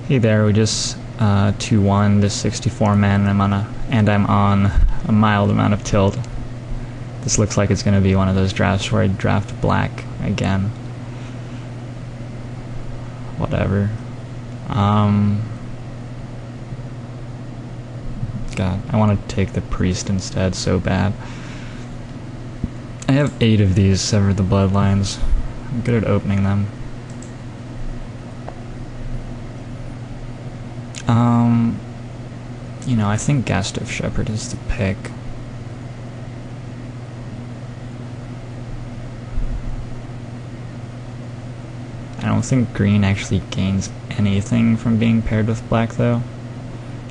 Hey there, we just 2-1 this 64 man, and I'm on a mild amount of tilt. This looks like it's going to be one of those drafts where I draft black again. Whatever. God, I want to take the priest instead so bad. I have 8 of these Sever the Bloodlines. I'm good at opening them. You know, I think Gastiff Shepherd is the pick. I don't think green actually gains anything from being paired with black, though.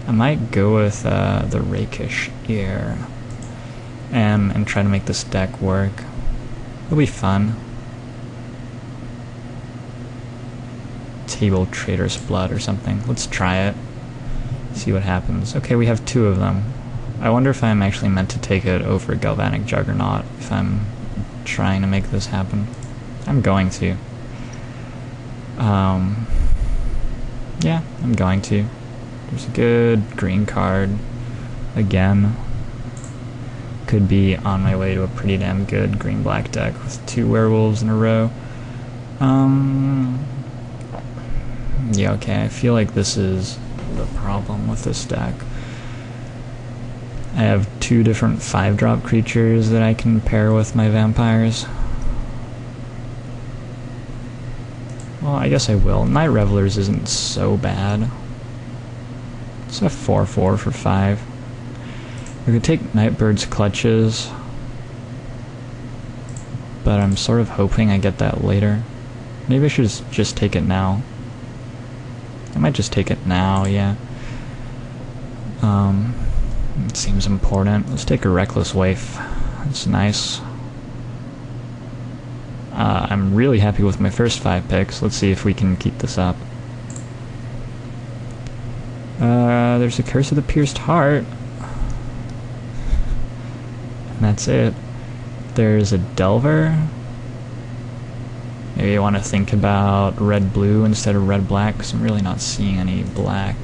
I might go with the Rakish Ear and try to make this deck work. It'll be fun. Table Traitor's Blood or something. Let's try it. See what happens. Okay, we have 2 of them. I wonder if I'm actually meant to take it over Galvanic Juggernaut if I'm trying to make this happen. I'm going to. Yeah, I'm going to. There's a good green card. Again. Could be on my way to a pretty damn good green-black deck with 2 werewolves in a row. Yeah, okay, I feel like this is the problem with this deck. I have 2 different 5-drop creatures that I can pair with my vampires. Well, I guess I will. Night Revelers isn't so bad. It's a 4/4 for 5. I could take Nightbird's Clutches, but I'm sort of hoping I get that later. Maybe I should just take it now. I might just take it now, yeah. It seems important. Let's take a Reckless Waif. That's nice. I'm really happy with my first 5 picks. Let's see if we can keep this up. There's a Curse of the Pierced Heart. And that's it. There's a Delver. Maybe I want to think about red-blue instead of red-black, because I'm really not seeing any black.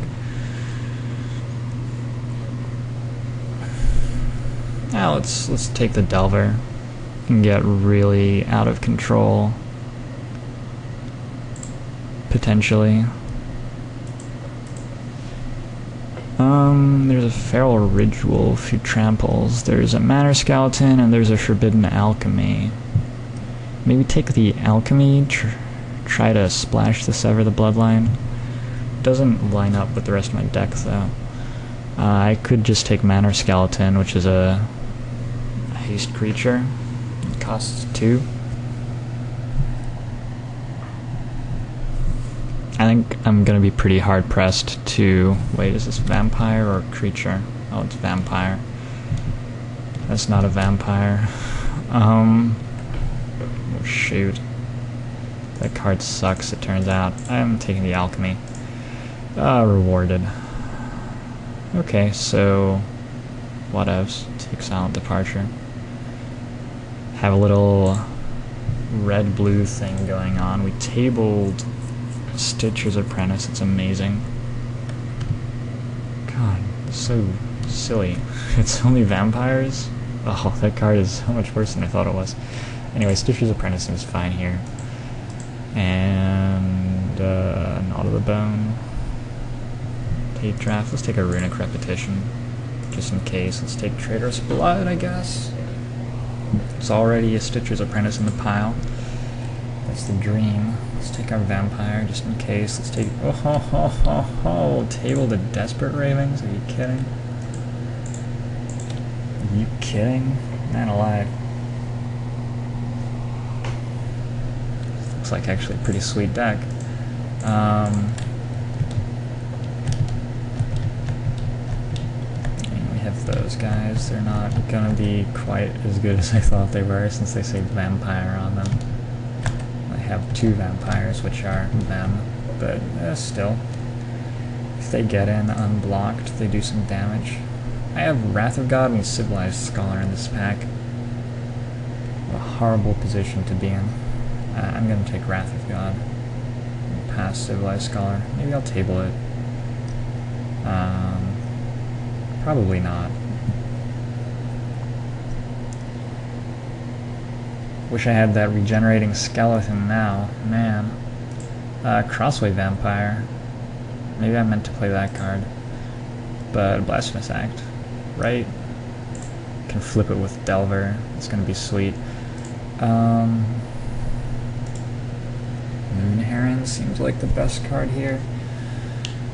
Now let's take the Delver and get really out of control. Potentially. There's a Feral Ridgewolf who tramples. There's a Manor Skeleton, and there's a Forbidden Alchemy. Maybe take the Alchemy, try to splash the Sever the Bloodline. Doesn't line up with the rest of my deck, though. I could just take Manor Skeleton, which is a haste creature. It costs 2. I think I'm going to be pretty hard-pressed to... Wait, is this vampire or creature? Oh, it's vampire. That's not a vampire. Oh, shoot. That card sucks, it turns out. I'm taking the Alchemy. Rewarded. Okay, so... Whatevs. Take Silent Departure. Have a little red-blue thing going on. We tabled Stitcher's Apprentice. It's amazing. God, it's so silly. It's only vampires? Oh, that card is so much worse than I thought it was. Anyway, Stitcher's Apprentice is fine here. And Knot of the Bone. Tape Draft. Let's take a Runic Repetition. Just in case. Let's take Traitor's Blood, I guess. There's already a Stitcher's Apprentice in the pile. That's the dream. Let's take our Vampire, just in case. Let's take... Oh, ho, ho, ho, ho. Table the Desperate Ravens? Are you kidding? Are you kidding? Man alive. Looks like actually a pretty sweet deck. We have those guys. They're not gonna be quite as good as I thought they were, since they say Vampire on them. I have 2 vampires, which are them, but still. If they get in unblocked, they do some damage. I have Wrath of God and Civilized Scholar in this pack. A horrible position to be in. I'm going to take Wrath of God. past Civilized Scholar. Maybe I'll table it. Probably not. Wish I had that regenerating skeleton now. Man. Crossway Vampire. Maybe I meant to play that card. But Blasphemous Act. Right? Can flip it with Delver. It's gonna be sweet. Moon Heron seems like the best card here.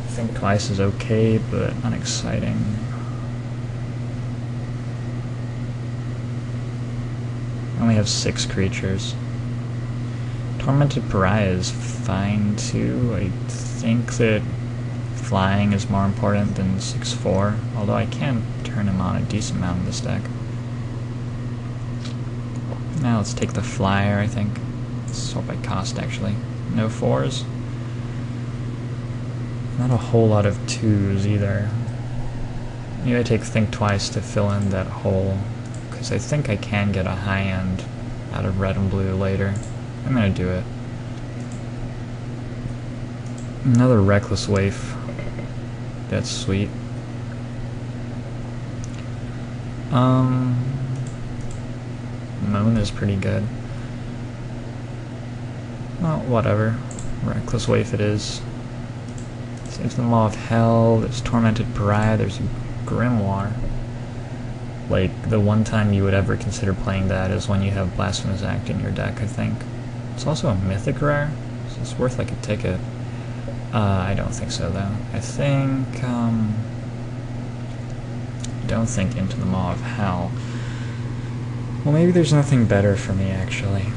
Think Twice is okay, but unexciting. I only have 6 creatures. Tormented Pariah is fine too. I think that flying is more important than 6/4, although I can turn him on a decent amount in this deck. Now let's take the flyer, I think. Let's sort by cost, actually. No 4s. Not a whole lot of 2s either. Maybe I take Think Twice to fill in that hole, because I think I can get a high end out of red and blue later. I'm gonna do it. Another Reckless Waif. That's sweet. Moon is pretty good. Well, whatever. Reckless Waif it is. Saves the Maw of Hell, there's Tormented Pariah, there's Grimoire. Like, the one time you would ever consider playing that is when you have Blasphemous Act in your deck, I think. It's also a Mythic Rare, so it's worth like a ticket. I don't think so, though. I think, don't think Into the Maw of Hell. Well, maybe there's nothing better for me, actually.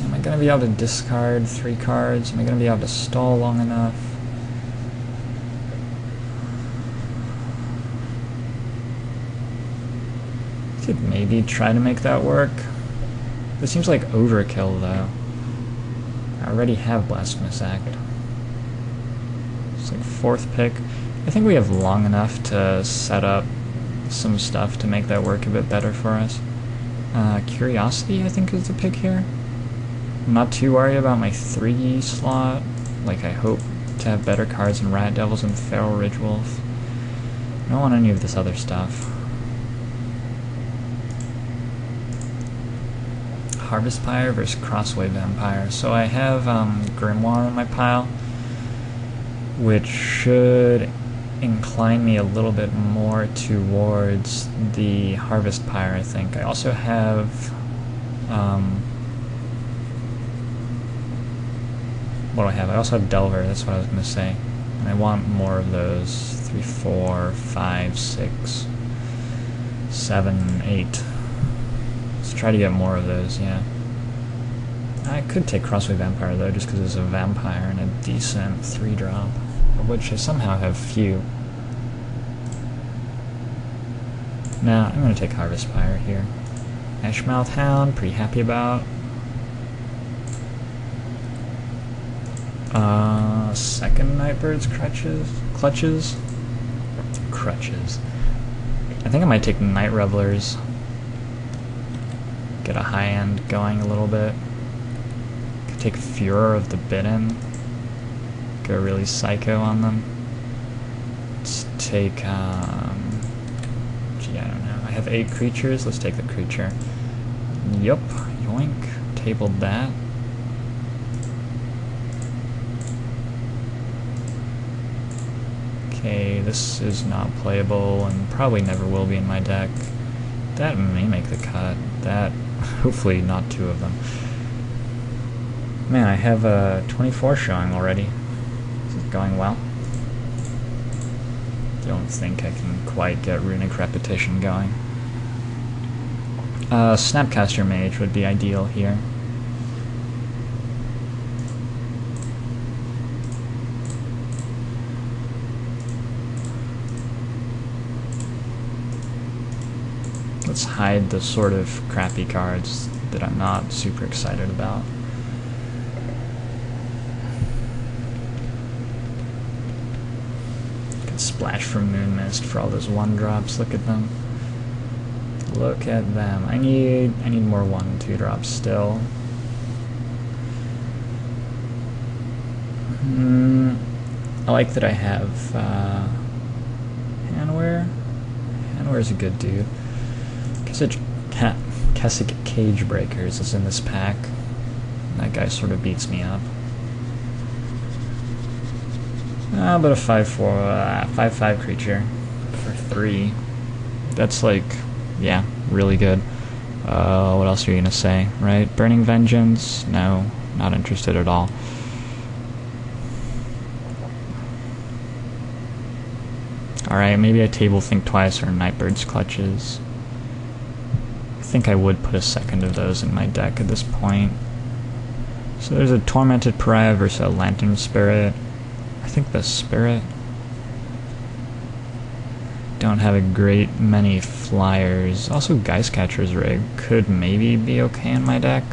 Am I gonna be able to discard 3 cards? Am I gonna be able to stall long enough? Could maybe try to make that work. This seems like overkill, though. I already have Blasphemous Act. It's like 4th pick. I think we have long enough to set up some stuff to make that work a bit better for us. Curiosity, I think, is the pick here. I'm not too worried about my 3 slot. Like, I hope to have better cards than Rat Devils and Feral Ridgewolf. I don't want any of this other stuff. Harvest Pyre versus Crossway Vampire. So I have Grimoire in my pile, which should incline me a little bit more towards the Harvest Pyre, I think. I also have what do I have? I also have Delver, that's what I was going to say. And I want more of those. 3, 4, 5, 6, 7, 8. Let's try to get more of those, yeah. I could take Crossway Vampire, though, just because it's a vampire and a decent 3-drop, of which I somehow have few. Nah, I'm going to take Harvest Pyre here. Ashmouth Hound, pretty happy about. Second Nightbird's Clutches. I think I might take Night Revelers. Get a high end going a little bit. Could take Furor of the Bidden. Go really psycho on them. Let's take, gee, I don't know. I have 8 creatures. Let's take the creature. Yup. Yoink. Tabled that. Okay, this is not playable and probably never will be in my deck. That may make the cut. That, hopefully not 2 of them. Man, I have a 24 showing already. This is going well. Don't think I can quite get Runic Repetition going. Snapcaster Mage would be ideal here. Let's hide the sort of crappy cards that I'm not super excited about. Could splash from Moon Mist for all those 1-drops. Look at them. Look at them. I need more 1 and 2 drops still. I like that I have Hanware. Hanware's a good dude. Kessick Cage Breakers is in this pack. That guy sort of beats me up. But a 5/5 creature for 3. That's like, yeah, really good. What else are you gonna say, right? Burning Vengeance? No, not interested at all. Alright, maybe I table Think Twice or Nightbird's Clutches. I think I would put a second of those in my deck at this point. So there's a Tormented Pariah versus a Lantern Spirit. I think the Spirit don't have a great many flyers. Also, Geistcatcher's Rig could maybe be okay in my deck.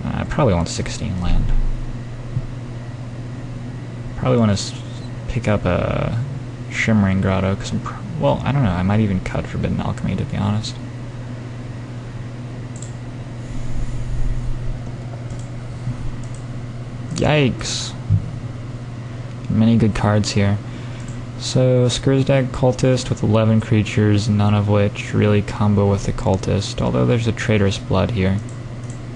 I probably want 16 land. Probably want to pick up a Shimmering Grotto, because well, I don't know, I might even cut Forbidden Alchemy, to be honest. Yikes. Many good cards here. So, Skursdag Cultist with 11 creatures, none of which really combo with the Cultist, although there's a Traitorous Blood here.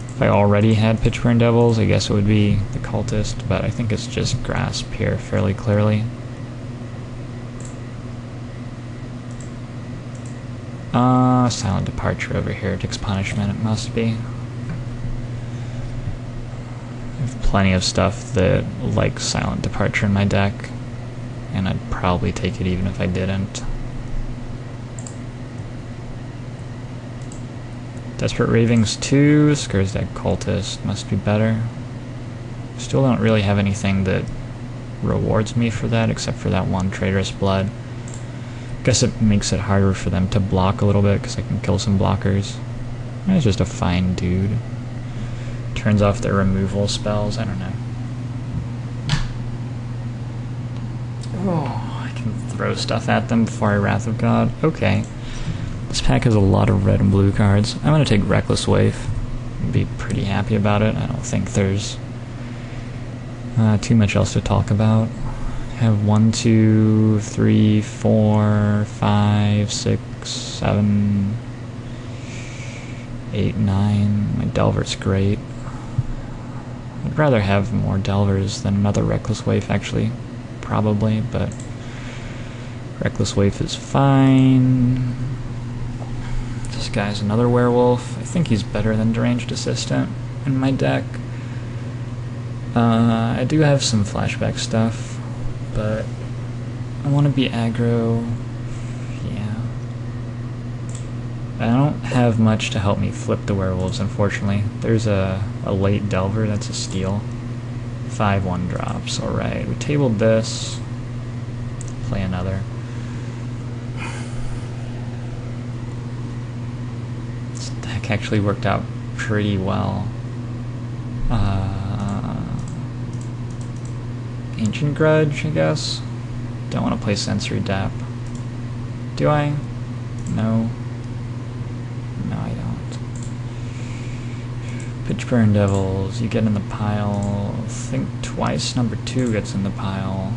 If I already had Pitchburn Devils, I guess it would be the Cultist, but I think it's just Grasp here fairly clearly. Silent Departure over Heretic's Punishment, it must be. I have plenty of stuff that likes Silent Departure in my deck, and I'd probably take it even if I didn't. Desperate Ravings 2, Skursdag Cultist, must be better. Still don't really have anything that rewards me for that, except for that one Traitorous Blood. Guess it makes it harder for them to block a little bit, because I can kill some blockers. He's just a fine dude. Turns off their removal spells, I don't know. Oh, I can throw stuff at them before I Wrath of God. Okay. This pack has a lot of red and blue cards. I'm going to take Reckless Wave. Be pretty happy about it. I don't think there's too much else to talk about. I have 1, 2, 3, 4, 5, 6, 7, 8, 9. My Delver's great. I'd rather have more Delvers than another Reckless Wave, actually. Probably, but Reckless Wave is fine. This guy's another Werewolf. I think he's better than Deranged Assistant in my deck. I do have some flashback stuff, but I want to be aggro. Yeah. I don't have much to help me flip the Werewolves, unfortunately. There's a late Delver, that's a steal. 5/1 drops, alright. We tabled this. Play another. This deck actually worked out pretty well. Ancient Grudge, I guess. Don't want to play Sensory Dap. Do I? No. No, I don't. Pitchburn Devils, you get in the pile. Think Twice, number 2 gets in the pile.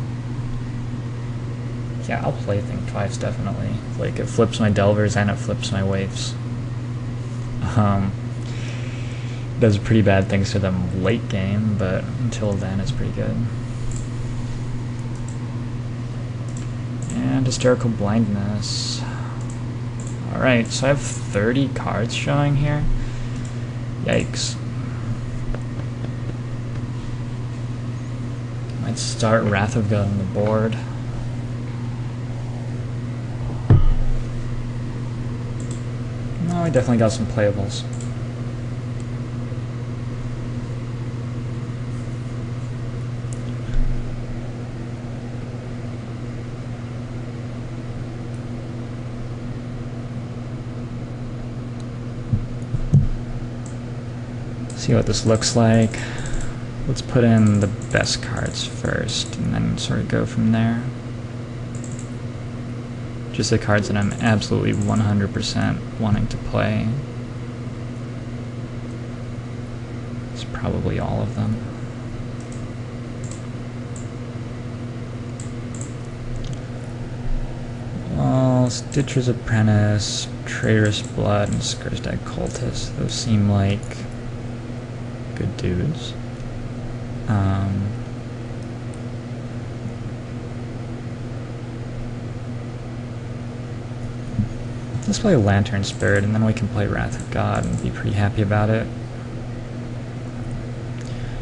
Yeah, I'll play Think Twice, definitely. Like, it flips my Delvers and it flips my Waves. Does pretty bad things to them late game, but until then it's pretty good. And Hysterical Blindness. Alright, so I have 30 cards showing here. Yikes. Might start Wrath of God on the board. No, I definitely got some playables. See what this looks like. Let's put in the best cards first, and then sort of go from there. Just the cards that I'm absolutely 100% wanting to play. It's probably all of them. Stitcher's Apprentice, Traitorous Blood, and Scursdag Cultist. Those seem like good dudes. Let's play Lantern Spirit, and then we can play Wrath of God and be pretty happy about it.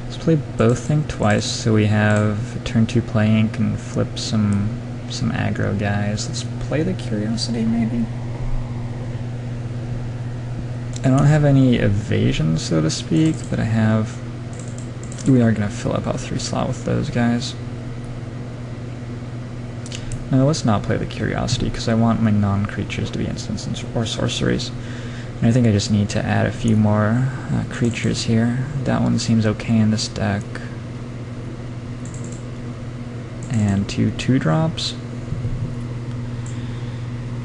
Let's play both Think Twice, so we have turn 2 play ink and flip some aggro guys. Let's play the Curiosity, maybe? I don't have any evasion, so to speak, but we are going to fill up our 3 slot with those guys. No, let's not play the Curiosity, because I want my non-creatures to be instants or sorceries. And I think I just need to add a few more creatures here. That one seems okay in this deck. And 2 2-drops.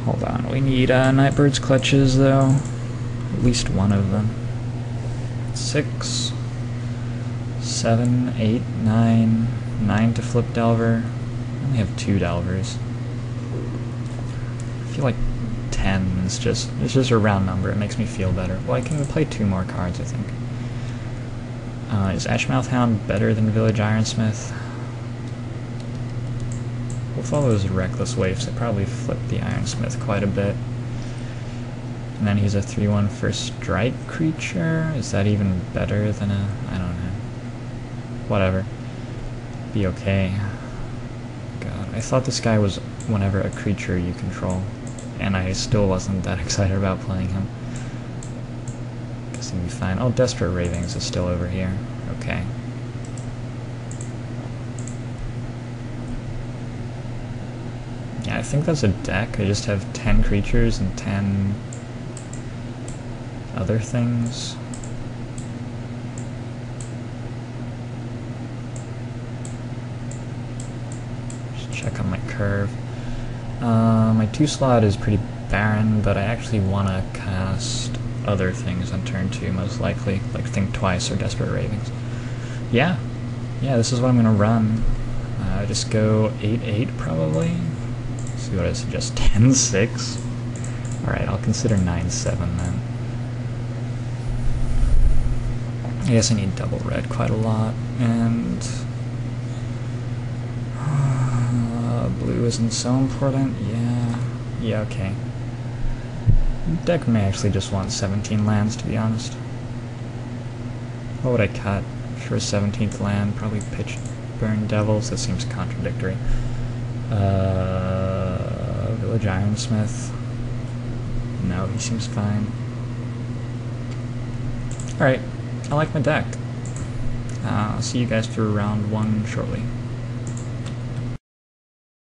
Hold on, we need Nightbird's Clutches, though. At least one of them. 6, 7, 8, 9. 9 to flip Delver. I only have 2 Delvers. I feel like 10 is just a round number. It makes me feel better. Well, I can play 2 more cards, I think. Is Ashmouth Hound better than Village Ironsmith? We'll follow those Reckless Waifs. They probably flip the Ironsmith quite a bit. And then he's a 3/1 first strike creature. Is that even better than a... I don't know. Whatever. Be okay. God, I thought this guy was whenever a creature you control. And I still wasn't that excited about playing him. Guess he'll be fine. Oh, Desperate Ravings is still over here. Okay. Yeah, I think that's a deck. I just have 10 creatures and 10 other things. Just check on my curve. My 2 slot is pretty barren, but I actually want to cast other things on turn 2, most likely, like Think Twice or Desperate Ravings. Yeah, this is what I'm going to run. Just go 8-8 probably. Let's see what I suggest, 10-6? Alright, I'll consider 9-7 then. I guess I need double red quite a lot, and blue isn't so important. Yeah, okay. Deck may actually just want 17 lands, to be honest. What would I cut for a 17th land? Probably Pitch Burn Devils. That seems contradictory. Village Ironsmith. No, he seems fine. Alright, I like my deck. I'll see you guys through round 1 shortly.